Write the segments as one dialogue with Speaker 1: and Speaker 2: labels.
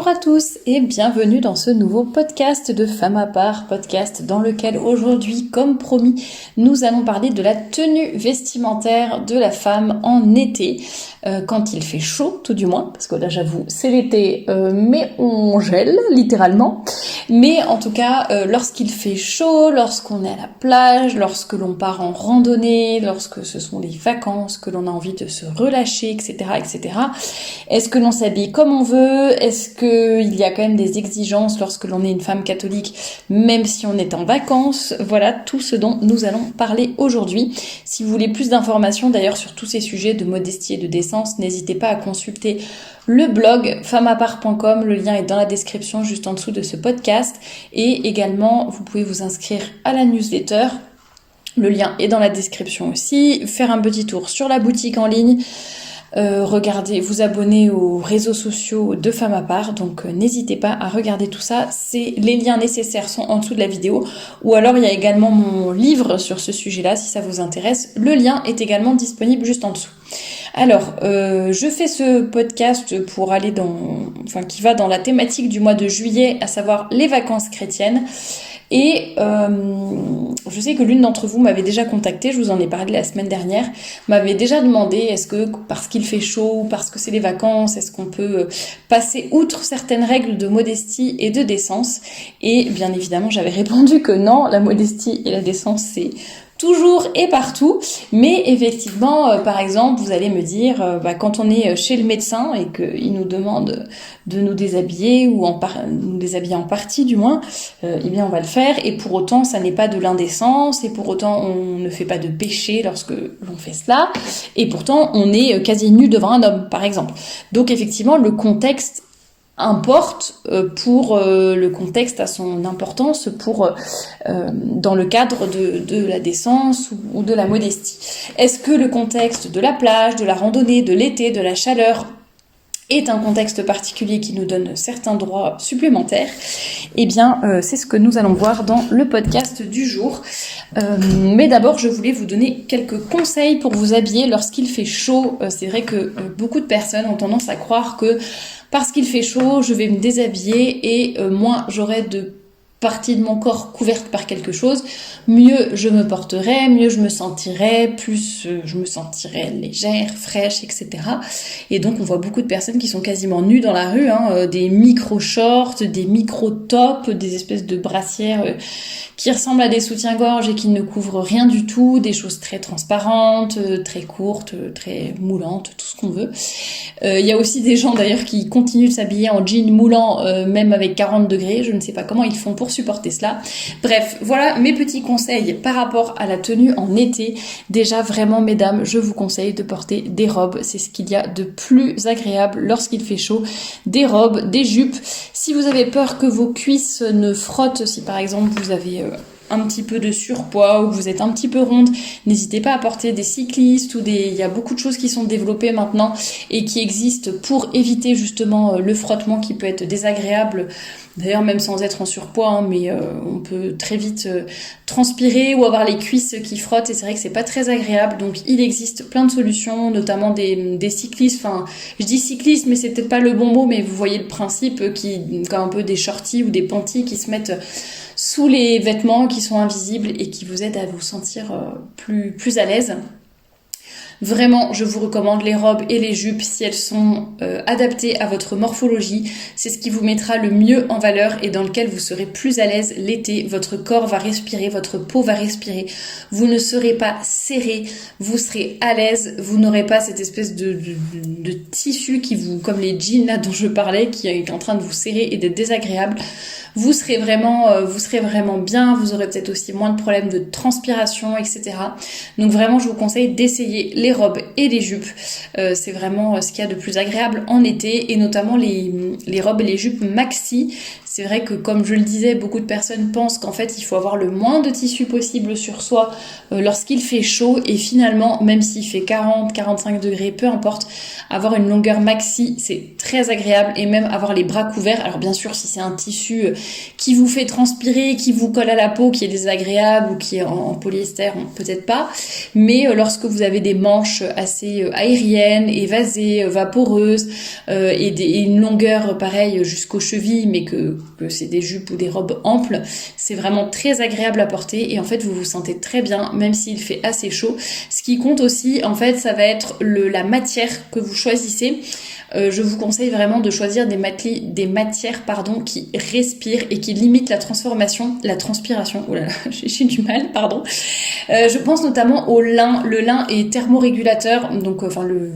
Speaker 1: Bonjour à tous et bienvenue dans ce nouveau podcast de Femme à part, podcast dans lequel aujourd'hui, comme promis, nous allons parler de la tenue vestimentaire de la femme en été, quand il fait chaud tout du moins, parce que là j'avoue c'est l'été, mais on gèle littéralement, mais en tout cas lorsqu'il fait chaud, lorsqu'on est à la plage, lorsque l'on part en randonnée, lorsque ce sont les vacances, que l'on a envie de se relâcher, etc., etc., est-ce que l'on s'habille comme on veut? Est-ce qu'il y a quand même des exigences lorsque l'on est une femme catholique, même si on est en vacances? Voilà tout ce dont nous allons parler aujourd'hui. Si vous voulez plus d'informations d'ailleurs sur tous ces sujets de modestie et de décence, n'hésitez pas à consulter le blog femmeapart.com, le lien est dans la description juste en dessous de ce podcast. Et également, vous pouvez vous inscrire à la newsletter. Le lien est dans la description aussi. Faire un petit tour sur la boutique en ligne. Regardez, vous abonner aux réseaux sociaux de Femme à part, donc n'hésitez pas à regarder tout ça. Les liens nécessaires sont en dessous de la vidéo, ou alors il y a également mon livre sur ce sujet-là si ça vous intéresse. Le lien est également disponible juste en dessous. Alors, je fais ce podcast pour aller qui va dans la thématique du mois de juillet, à savoir les vacances chrétiennes. Et je sais que l'une d'entre vous m'avait déjà contacté, je vous en ai parlé la semaine dernière, m'avait déjà demandé est-ce que parce qu'il fait chaud ou parce que c'est les vacances, est-ce qu'on peut passer outre certaines règles de modestie et de décence? Et bien évidemment j'avais répondu que non, la modestie et la décence c'est toujours et partout, mais effectivement, par exemple, vous allez me dire, quand on est chez le médecin et qu'il nous demande de nous déshabiller ou nous déshabiller en partie du moins, eh bien on va le faire. Et pour autant, ça n'est pas de l'indécence et pour autant, on ne fait pas de péché lorsque l'on fait cela. Et pourtant, on est quasi nu devant un homme, par exemple. Donc effectivement, le contexte importe le contexte a son importance dans le cadre de la décence ou de la modestie. Est-ce que le contexte de la plage, de la randonnée, de l'été, de la chaleur est un contexte particulier qui nous donne certains droits supplémentaires? Eh bien, c'est ce que nous allons voir dans le podcast du jour. Mais d'abord, je voulais vous donner quelques conseils pour vous habiller lorsqu'il fait chaud. C'est vrai que beaucoup de personnes ont tendance à croire que parce qu'il fait chaud, je vais me déshabiller et moins j'aurai de partie de mon corps couverte par quelque chose, mieux je me porterai, mieux je me sentirai, plus je me sentirai légère, fraîche, etc. Et donc on voit beaucoup de personnes qui sont quasiment nues dans la rue, des micro-shorts, des micro-tops, des espèces de brassières qui ressemblent à des soutiens-gorge et qui ne couvrent rien du tout, des choses très transparentes, très courtes, très moulantes, tout ce qu'on veut. Il y a aussi des gens d'ailleurs qui continuent de s'habiller en jean moulant, même avec 40 degrés, je ne sais pas comment ils font pour supporter cela. Bref, voilà mes petits conseils par rapport à la tenue en été. Déjà vraiment mesdames, je vous conseille de porter des robes, c'est ce qu'il y a de plus agréable lorsqu'il fait chaud. Des robes, des jupes. Si vous avez peur que vos cuisses ne frottent, si par exemple vous avez un petit peu de surpoids ou que vous êtes un petit peu ronde, n'hésitez pas à porter des cyclistes il y a beaucoup de choses qui sont développées maintenant et qui existent pour éviter justement le frottement qui peut être désagréable. D'ailleurs, même sans être en surpoids, mais on peut très vite transpirer ou avoir les cuisses qui frottent et c'est vrai que c'est pas très agréable. Donc, il existe plein de solutions, notamment des cyclistes. Enfin, je dis cyclistes, mais c'est peut-être pas le bon mot, mais vous voyez le principe comme un peu des shorties ou des panties qui se mettent sous les vêtements qui sont invisibles et qui vous aident à vous sentir plus à l'aise. Vraiment, je vous recommande les robes et les jupes si elles sont adaptées à votre morphologie. C'est ce qui vous mettra le mieux en valeur et dans lequel vous serez plus à l'aise l'été. Votre corps va respirer, votre peau va respirer. Vous ne serez pas serré, vous serez à l'aise. Vous n'aurez pas cette espèce de tissu comme les jeans là dont je parlais, qui est en train de vous serrer et d'être désagréable. Vous serez vraiment bien, vous aurez peut-être aussi moins de problèmes de transpiration, etc. Donc vraiment, je vous conseille d'essayer les robes et les jupes. C'est vraiment ce qu'il y a de plus agréable en été, et notamment les robes et les jupes maxi. c'est vrai que comme je le disais, beaucoup de personnes pensent qu'en fait il faut avoir le moins de tissu possible sur soi lorsqu'il fait chaud, et finalement même s'il fait 40-45 degrés, peu importe, avoir une longueur maxi c'est très agréable, et même avoir les bras couverts. Alors bien sûr si c'est un tissu qui vous fait transpirer, qui vous colle à la peau, qui est désagréable ou qui est en polyester, peut-être pas, mais lorsque vous avez des manches assez aériennes, évasées, vaporeuses, et une longueur pareil jusqu'aux chevilles, mais que c'est des jupes ou des robes amples, c'est vraiment très agréable à porter, et en fait vous vous sentez très bien même s'il fait assez chaud. Ce qui compte aussi en fait, ça va être la matière que vous choisissez. Je vous conseille vraiment de choisir des matières qui respirent et qui limitent la transpiration. Oh là là, j'ai du mal, pardon. Je pense notamment au lin. Le lin est thermorégulateur, donc le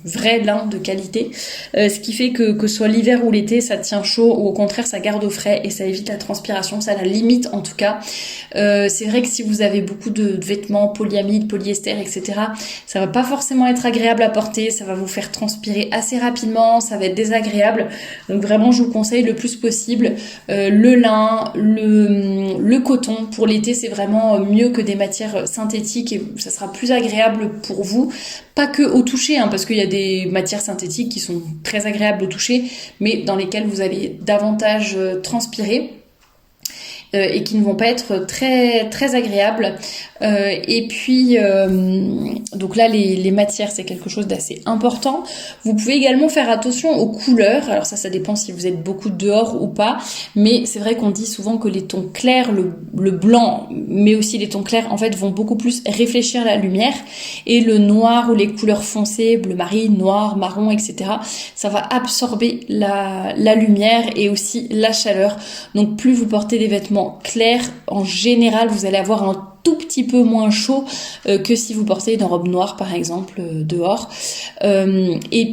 Speaker 1: vrai lin de qualité, ce qui fait que ce soit l'hiver ou l'été, ça tient chaud, ou au contraire ça garde au frais et ça évite la transpiration, ça la limite en tout cas. C'est vrai que si vous avez beaucoup de vêtements polyamide, polyester, etc., ça va pas forcément être agréable à porter, ça va vous faire transpirer assez rapidement, ça va être désagréable. Donc vraiment je vous conseille le plus possible le lin, le coton. Pour l'été c'est vraiment mieux que des matières synthétiques, et ça sera plus agréable pour vous, pas que au toucher, parce qu'il y a des matières synthétiques qui sont très agréables au toucher, mais dans lesquelles vous allez davantage transpirer et qui ne vont pas être très très agréables. Et puis donc là les matières c'est quelque chose d'assez important. Vous pouvez également faire attention aux couleurs. Alors ça dépend si vous êtes beaucoup dehors ou pas, mais c'est vrai qu'on dit souvent que les tons clairs, le blanc, mais aussi les tons clairs en fait vont beaucoup plus réfléchir la lumière, et le noir ou les couleurs foncées, bleu marine, noir, marron, etc., ça va absorber la lumière et aussi la chaleur. Donc plus vous portez des vêtements clairs, en général vous allez avoir un tout petit peu moins chaud que si vous portez une robe noire par exemple dehors. Et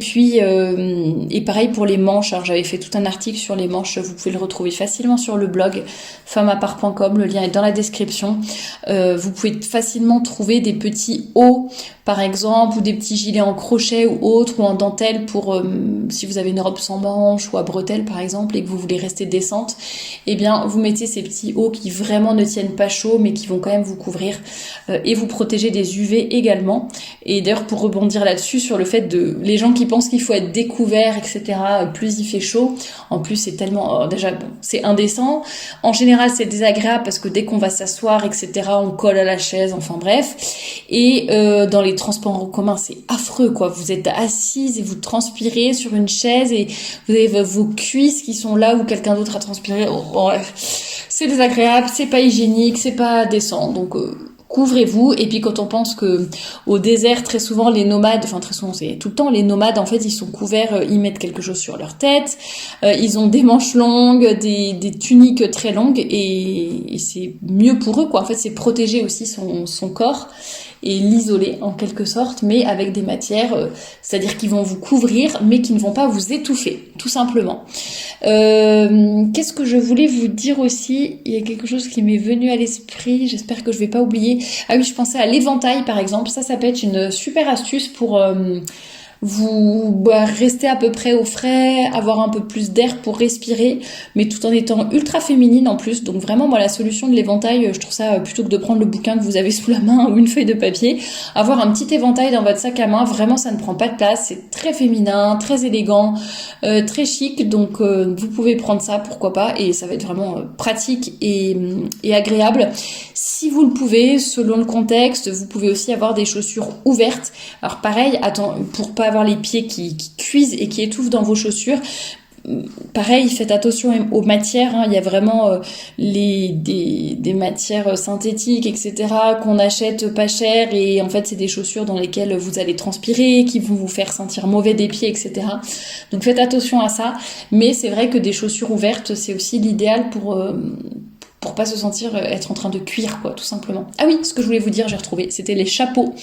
Speaker 1: pareil pour les manches. Alors j'avais fait tout un article sur les manches, vous pouvez le retrouver facilement sur le blog femmeapart.com, le lien est dans la description. Vous pouvez facilement trouver des petits hauts par exemple, ou des petits gilets en crochet ou autres, ou en dentelle pour si vous avez une robe sans manches ou à bretelles par exemple et que vous voulez rester décente, eh bien vous mettez ces petits hauts qui vraiment ne tiennent pas chaud mais qui vont quand même vous couvrir et vous protéger des UV également. Et d'ailleurs pour rebondir là-dessus sur le fait de les gens qui pensent qu'il faut être découvert, etc., plus il fait chaud, en plus c'est tellement déjà bon, c'est indécent, en général c'est désagréable parce que dès qu'on va s'asseoir, etc., on colle à la chaise, enfin bref. Et dans les transports en commun c'est affreux quoi, vous êtes assise et vous transpirez sur une chaise et vous avez vos cuisses qui sont là où quelqu'un d'autre a transpiré. C'est désagréable, c'est pas hygiénique, c'est pas décent, donc couvrez-vous. Et puis quand on pense que au désert très souvent les nomades, enfin très souvent c'est tout le temps, les nomades en fait ils sont couverts, ils mettent quelque chose sur leur tête, ils ont des manches longues, des tuniques très longues, et c'est mieux pour eux quoi, en fait c'est protéger aussi son corps et l'isoler en quelque sorte, mais avec des matières, c'est-à-dire qui vont vous couvrir mais qui ne vont pas vous étouffer, tout simplement. Qu'est-ce que je voulais vous dire aussi? Il y a quelque chose qui m'est venu à l'esprit, j'espère que je vais pas oublier. Ah oui, je pensais à l'éventail par exemple, ça peut être une super astuce pour vous rester à peu près au frais, avoir un peu plus d'air pour respirer, mais tout en étant ultra féminine en plus. Donc vraiment moi la solution de l'éventail, je trouve ça, plutôt que de prendre le bouquin que vous avez sous la main ou une feuille de papier, avoir un petit éventail dans votre sac à main, vraiment ça ne prend pas de place, c'est très féminin, très élégant, très chic, donc vous pouvez prendre ça, pourquoi pas, et ça va être vraiment pratique et agréable. Si vous le pouvez, selon le contexte, vous pouvez aussi avoir des chaussures ouvertes. Alors pareil, pour pas avoir les pieds qui cuisent et qui étouffent dans vos chaussures, pareil, faites attention aux matières, il y a vraiment des matières synthétiques, etc., qu'on achète pas cher, et en fait c'est des chaussures dans lesquelles vous allez transpirer, qui vont vous faire sentir mauvais des pieds, etc. Donc faites attention à ça, mais c'est vrai que des chaussures ouvertes c'est aussi l'idéal pour pour pas se sentir être en train de cuire, quoi, tout simplement. Ah oui, ce que je voulais vous dire, j'ai retrouvé, c'était les chapeaux.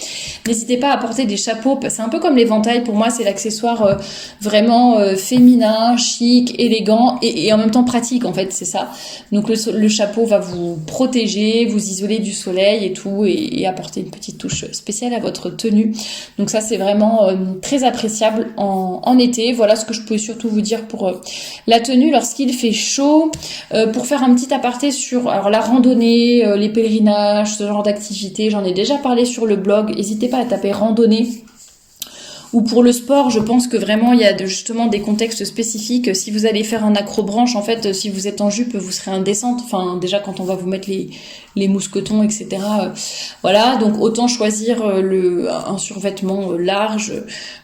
Speaker 1: N'hésitez pas à porter des chapeaux, c'est un peu comme l'éventail, pour moi c'est l'accessoire vraiment féminin, chic, élégant et en même temps pratique, en fait, c'est ça. Donc le chapeau va vous protéger, vous isoler du soleil et tout, et apporter une petite touche spéciale à votre tenue. Donc ça c'est vraiment très appréciable en été. Voilà ce que je pouvais surtout vous dire pour la tenue lorsqu'il fait chaud. Pour faire un petit aparté sur la randonnée, les pèlerinages, ce genre d'activité, j'en ai déjà parlé sur le blog. N'hésitez pas à taper randonnée. Ou pour le sport, je pense que vraiment il y a justement des contextes spécifiques. Si vous allez faire un accrobranche, en fait, si vous êtes en jupe, vous serez indécente. Enfin, déjà quand on va vous mettre les mousquetons, etc. Voilà, donc autant choisir un survêtement large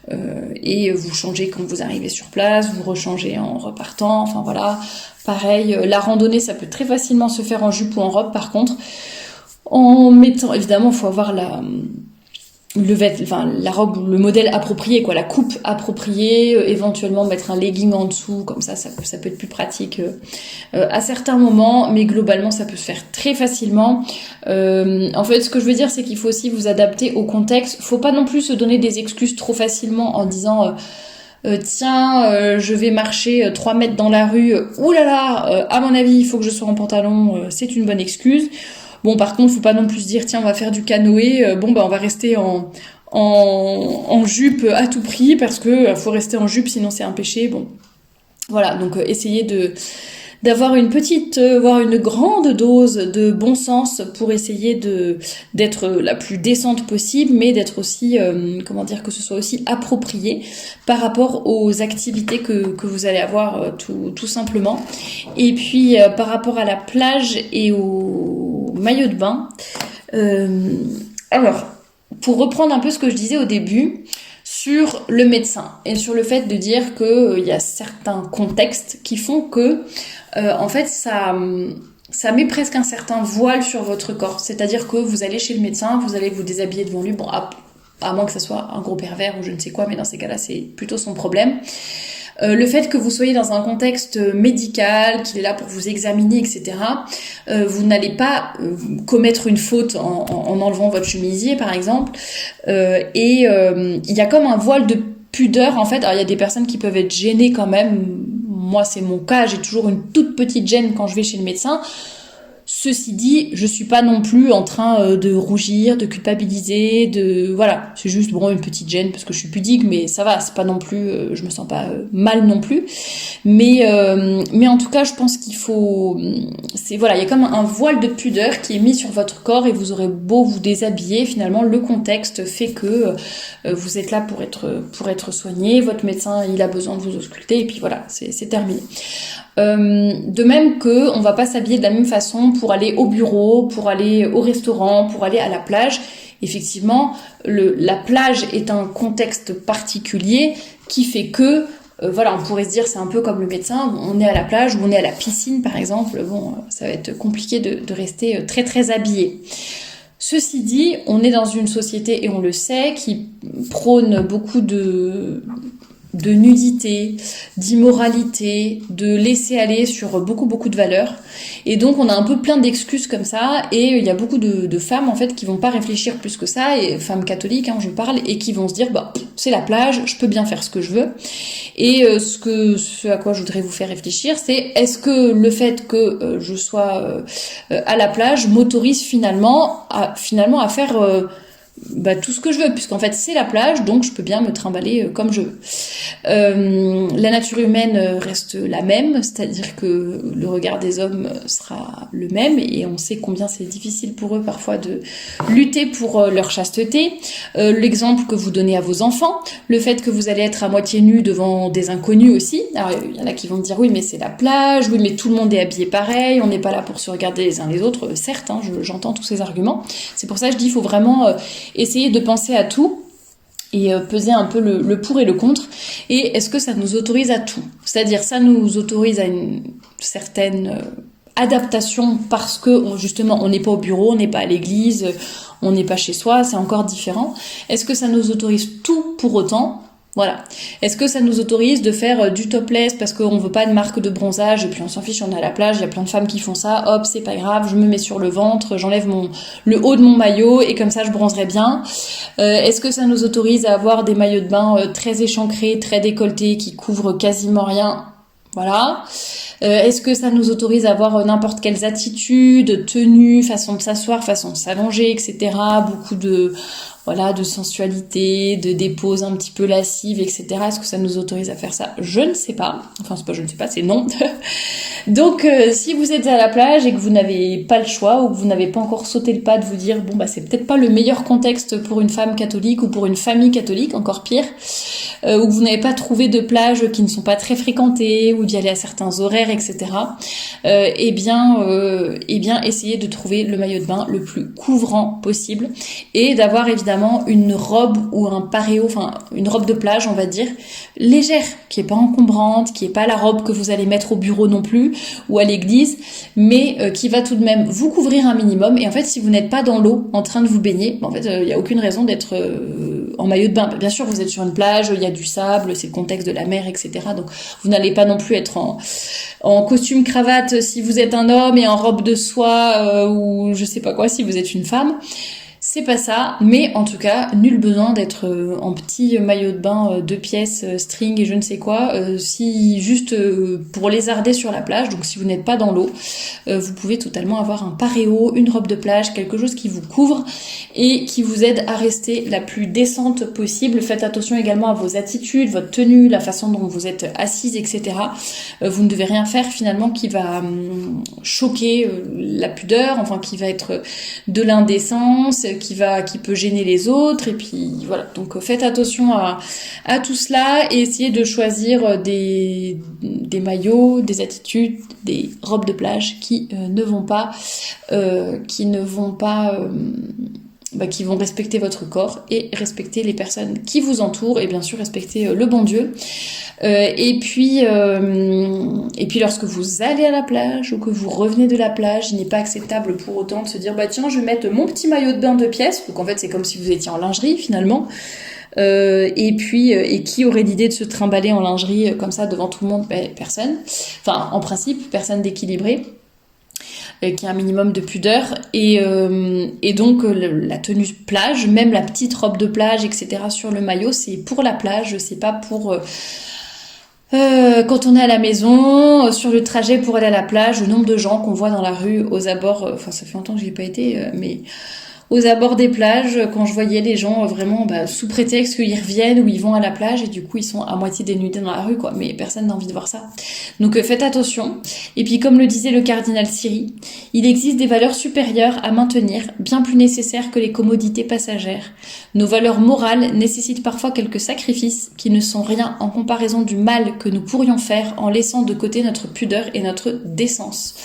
Speaker 1: et vous changez quand vous arrivez sur place, vous rechangez en repartant. Enfin voilà, pareil. La randonnée, ça peut très facilement se faire en jupe ou en robe. Par contre, en mettant, évidemment, il faut avoir la robe ou le modèle approprié, quoi, la coupe appropriée, éventuellement mettre un legging en dessous, comme ça peut être plus pratique à certains moments, mais globalement ça peut se faire très facilement. En fait, ce que je veux dire, c'est qu'il faut aussi vous adapter au contexte. Faut pas non plus se donner des excuses trop facilement en disant je vais marcher 3 mètres dans la rue, oulala, à mon avis il faut que je sois en pantalon, c'est une bonne excuse. Bon, par contre, faut pas non plus se dire, tiens, on va faire du canoë, on va rester en jupe à tout prix, parce que faut rester en jupe, sinon c'est un péché. Bon, voilà, donc essayez d'avoir voire une grande dose de bon sens pour essayer d'être la plus décente possible, mais d'être aussi, que ce soit aussi approprié par rapport aux activités que vous allez avoir tout simplement. Et puis par rapport à la plage et au maillot de bain, alors pour reprendre un peu ce que je disais au début sur le médecin et sur le fait de dire que y a certains contextes qui font que en fait ça met presque un certain voile sur votre corps, c'est-à-dire que vous allez chez le médecin, vous allez vous déshabiller devant lui, bon à moins que ça soit un gros pervers ou je ne sais quoi, mais dans ces cas-là c'est plutôt son problème. Le fait que vous soyez dans un contexte médical, qu'il est là pour vous examiner, etc., vous n'allez pas commettre une faute en enlevant votre chemisier, par exemple. Il y a comme un voile de pudeur, en fait. Alors, il y a des personnes qui peuvent être gênées quand même. Moi, c'est mon cas. J'ai toujours une toute petite gêne quand je vais chez le médecin. Ceci dit, je suis pas non plus en train de rougir, de culpabiliser, voilà, c'est juste une petite gêne parce que je suis pudique, mais ça va, c'est pas non plus, je me sens pas mal non plus. Mais en tout cas, je pense qu'il faut, il y a comme un voile de pudeur qui est mis sur votre corps et vous aurez beau vous déshabiller, finalement le contexte fait que vous êtes là pour être soigné, votre médecin il a besoin de vous ausculter et puis voilà, c'est terminé. De même que on va pas s'habiller de la même façon pour aller au bureau, pour aller au restaurant, pour aller à la plage. Effectivement, la plage est un contexte particulier qui fait que on pourrait se dire c'est un peu comme le médecin, on est à la plage ou on est à la piscine par exemple, ça va être compliqué de rester très très habillé. Ceci dit, on est dans une société, et on le sait, qui prône beaucoup de nudité, d'immoralité, de laisser aller sur beaucoup de valeurs. Et donc on a un peu plein d'excuses comme ça, et il y a beaucoup de femmes en fait qui vont pas réfléchir plus que ça, et femmes catholiques je parle, et qui vont se dire c'est la plage, je peux bien faire ce que je veux. Et ce à quoi je voudrais vous faire réfléchir, c'est est-ce que le fait que je sois à la plage m'autorise finalement à faire tout ce que je veux, puisqu'en fait c'est la plage, donc je peux bien me trimballer comme je veux. La nature humaine reste la même, c'est-à-dire que le regard des hommes sera le même, et on sait combien c'est difficile pour eux parfois de lutter pour leur chasteté. L'exemple que vous donnez à vos enfants, le fait que vous allez être à moitié nu devant des inconnus aussi. Alors il y en a qui vont dire oui mais c'est la plage, oui mais tout le monde est habillé pareil, on n'est pas là pour se regarder les uns les autres, certes, j'entends tous ces arguments. C'est pour ça que je dis il faut vraiment essayer de penser à tout et peser un peu le pour et le contre. Et est-ce que ça nous autorise à tout ? C'est-à-dire ça nous autorise à une certaine adaptation parce que justement on n'est pas au bureau, on n'est pas à l'église, on n'est pas chez soi, c'est encore différent. Est-ce que ça nous autorise tout pour autant ? Voilà. Est-ce que ça nous autorise de faire du topless parce qu'on veut pas de marque de bronzage et puis on s'en fiche, on est à la plage, il y a plein de femmes qui font ça, hop, c'est pas grave, je me mets sur le ventre, j'enlève le haut de mon maillot et comme ça je bronzerai bien. Est-ce que ça nous autorise à avoir des maillots de bain très échancrés, très décolletés, qui couvrent quasiment rien? Voilà. Est-ce que ça nous autorise à avoir n'importe quelles attitudes, tenues, façon de s'asseoir, façon de s'allonger, etc. Beaucoup de sensualité, de des poses un petit peu lascives, etc. Est-ce que ça nous autorise à faire ça? Je ne sais pas. Enfin, c'est pas je ne sais pas, c'est non. Donc, si vous êtes à la plage et que vous n'avez pas le choix ou que vous n'avez pas encore sauté le pas de vous dire, bon, bah, c'est peut-être pas le meilleur contexte pour une femme catholique ou pour une famille catholique, encore pire, ou que vous n'avez pas trouvé de plages qui ne sont pas très fréquentées ou d'y aller à certains horaires, etc. Eh bien, essayez de trouver le maillot de bain le plus couvrant possible et d'avoir évidemment une robe ou un paréo, enfin une robe de plage, on va dire, légère, qui est pas encombrante, qui est pas la robe que vous allez mettre au bureau non plus ou à l'église, mais qui va tout de même vous couvrir un minimum. Et en fait, si vous n'êtes pas dans l'eau en train de vous baigner, en fait, il y a aucune raison d'être en maillot de bain. Bien sûr, vous êtes sur une plage, il y a du sable, c'est le contexte de la mer, etc. Donc, vous n'allez pas non plus être en costume cravate si vous êtes un homme et en robe de soie ou je sais pas quoi si vous êtes une femme. C'est pas ça, mais en tout cas, nul besoin d'être en petit maillot de bain 2 pièces, string et je ne sais quoi, si juste pour lézarder sur la plage, donc si vous n'êtes pas dans l'eau, vous pouvez totalement avoir un paréo, une robe de plage, quelque chose qui vous couvre et qui vous aide à rester la plus décente possible. Faites attention également à vos attitudes, votre tenue, la façon dont vous êtes assise, etc. Vous ne devez rien faire finalement qui va choquer la pudeur, enfin qui va être de l'indécence, qui peut gêner les autres, et puis voilà. Donc faites attention à tout cela et essayez de choisir des maillots, des attitudes, des robes de plage qui vont respecter votre corps et respecter les personnes qui vous entourent et bien sûr respecter le bon Dieu. Et puis lorsque vous allez à la plage ou que vous revenez de la plage, il n'est pas acceptable pour autant de se dire bah tiens je vais mettre mon petit maillot de bain 2 pièces, donc en fait c'est comme si vous étiez en lingerie finalement. Et qui aurait l'idée de se trimballer en lingerie comme ça devant tout le monde? Personne. Enfin en principe personne d'équilibré. Qui a un minimum de pudeur et donc la tenue plage, même la petite robe de plage, etc. sur le maillot, c'est pour la plage, c'est pas pour quand on est à la maison, sur le trajet pour aller à la plage, le nombre de gens qu'on voit dans la rue aux abords, enfin ça fait longtemps que j'y ai pas été, mais aux abords des plages, quand je voyais les gens vraiment sous prétexte qu'ils reviennent ou ils vont à la plage et du coup ils sont à moitié dénudés dans la rue, quoi. Mais personne n'a envie de voir ça. Donc faites attention. Et puis comme le disait le cardinal Siri, il existe des valeurs supérieures à maintenir, bien plus nécessaires que les commodités passagères. Nos valeurs morales nécessitent parfois quelques sacrifices qui ne sont rien en comparaison du mal que nous pourrions faire en laissant de côté notre pudeur et notre décence.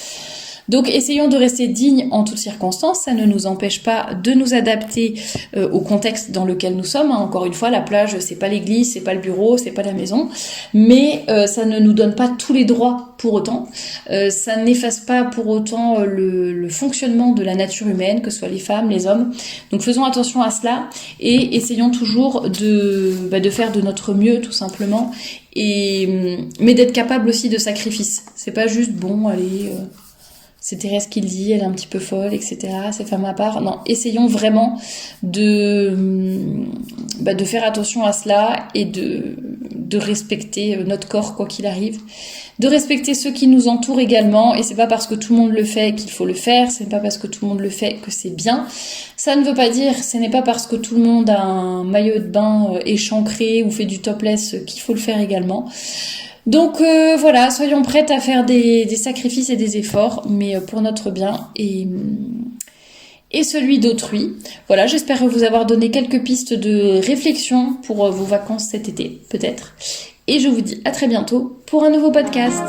Speaker 1: Donc essayons de rester dignes en toutes circonstances, ça ne nous empêche pas de nous adapter au contexte dans lequel nous sommes. Encore une fois, la plage, c'est pas l'église, c'est pas le bureau, c'est pas la maison, mais ça ne nous donne pas tous les droits pour autant. Ça n'efface pas pour autant le fonctionnement de la nature humaine, que ce soit les femmes, les hommes. Donc faisons attention à cela et essayons toujours de faire de notre mieux tout simplement, mais d'être capable aussi de sacrifice. C'est pas juste bon, allez... c'est Thérèse qui le dit, elle est un petit peu folle, etc. C'est femme à part. Non, essayons vraiment de faire attention à cela et de respecter notre corps quoi qu'il arrive. De respecter ceux qui nous entourent également. Et c'est pas parce que tout le monde le fait qu'il faut le faire. C'est pas parce que tout le monde le fait que c'est bien. Ça ne veut pas dire, ce n'est pas parce que tout le monde a un maillot de bain échancré ou fait du topless qu'il faut le faire également. Donc voilà, soyons prêtes à faire des sacrifices et des efforts, mais pour notre bien et celui d'autrui. Voilà, j'espère vous avoir donné quelques pistes de réflexion pour vos vacances cet été, peut-être. Et je vous dis à très bientôt pour un nouveau podcast.